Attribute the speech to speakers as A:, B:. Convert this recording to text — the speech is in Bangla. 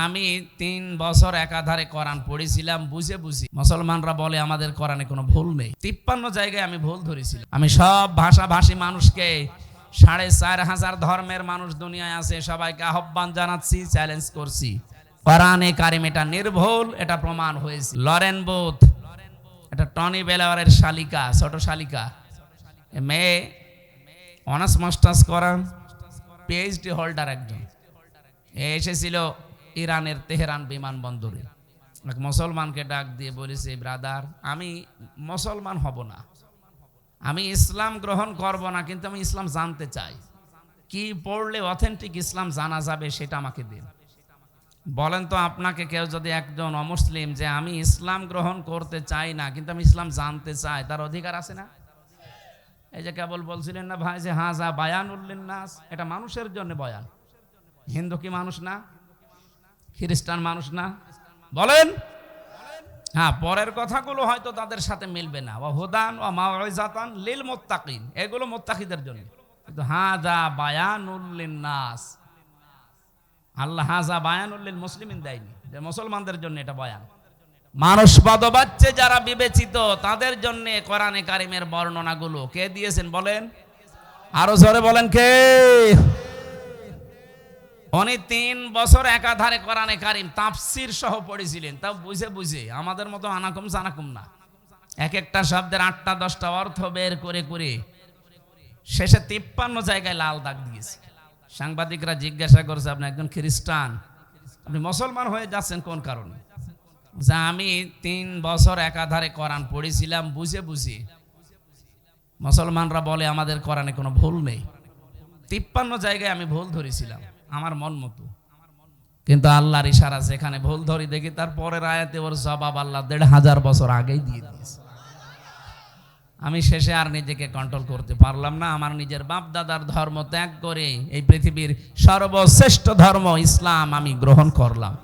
A: আমি ৩ বছর একাধারে কোরআন পড়েছিলাম বুঝে বুঝি। মুসলমানরা বলে আমাদের কোরআনে কোনো ভুল নেই। ৫৩ জায়গায় আমি ভুল ধরেছিলাম। আমি সব ভাষাভাষী মানুষকে, ৪৫০০ ধর্মের মানুষ দুনিয়ায় আছে, সবাইকে আহ্বান জানাচ্ছি, চ্যালেঞ্জ করছি, কোরআনে কারিম এটা নির্ভুল, এটা প্রমাণ হয়েছে। লরেন বুথ, এটা টনি বেলাওয়ারের শালিকা, ছোট শালিকা, মেয়ে অনার্স মাস্টার্স করা পিএইচডি হোল্ডার একজন, এসেছিল ইরানের তেহরান বিমানবন্দরে। এক মুসলমানকে ডাক দিয়ে বলেছে, ব্রাদার, আমি মুসলমান হব না, আমি ইসলাম গ্রহণ করব না, কিন্তু আমি ইসলাম জানতে চাই, কি পড়লে অথেন্টিক ইসলাম জানা যাবে সেটা আমাকে দিন। বলেন তো, আপনাকে কেউ যদি একজন অমুসলিম যে আমি ইসলাম গ্রহণ করতে চাই না কিন্তু আমি ইসলাম জানতে চাই, তার অধিকার আছে না? এই যে কেবল বলছিলেন না ভাই যে হাজা বায়ানুল লিন্নাস, এটা মানুষের জন্য বয়ান। হিন্দু কি মানুষ না? খ্রিস্টান মানুষ না? বলেন। হ্যাঁ, পরের কথাগুলো হয়তো তাদের সাথে মিলবে না। ওয়া হুদান ওয়া মাউইজাতান লিল মুত্তাকিন, এগুলো মুত্তাকিদের জন্য। কিন্তু হাজা বায়ানুল লিন্নাস, আল্লাহ হাজা বায়ানুল লিল মুসলিমিন দেয়নি, যে মুসলমানদের জন্য এটা বয়ান। মানুষবাদ বাচ্চে যারা বিবেচিত তাদের জন্য কোরআনে কারিমের বর্ণনাগুলো কে দিয়েছেন বলেন? আরো জোরে বলেন কে? উনি ৩ বছর একাধারে কোরআনে কারিম তাফসীর সহ পড়েছিলেন, তাও বুঝে বুঝে, আমাদের মতো আনাকুম জানাকুম না। এক একটা শব্দের ৮টা ১০টা অর্থ বের করে করে শেষে ৫৩ জায়গায় লাল দাগ দিয়েছে। সাংবাদিকরা জিজ্ঞাসা করছে, আপনি একজন খ্রিস্টান, আপনি মুসলমান হয়ে যাচ্ছেন কোন কারণে? যে আমি ৩ বছর একাধারে কোরআন পড়েছিলাম বুঝে বুঝে। মুসলমানরা বলে আমাদের কোরআনে কোনো ভুল নেই। ৫৩ জায়গায় আমি ভুল ধরেছিলাম আমার মন মতো, কিন্তু আল্লাহর ইশারা যেখানে ভুল ধরি দেখি তার পরের আয়াতে ওর জবাব আল্লাহ ১৫০০ বছর আগেই দিয়ে দিয়েছে। আমি শেষে আর নিজেকে কন্ট্রোল করতে পারলাম না। আমার নিজের বাপ দাদার ধর্ম ত্যাগ করে এই পৃথিবীর সর্বশ্রেষ্ঠ ধর্ম ইসলাম আমি গ্রহণ করলাম।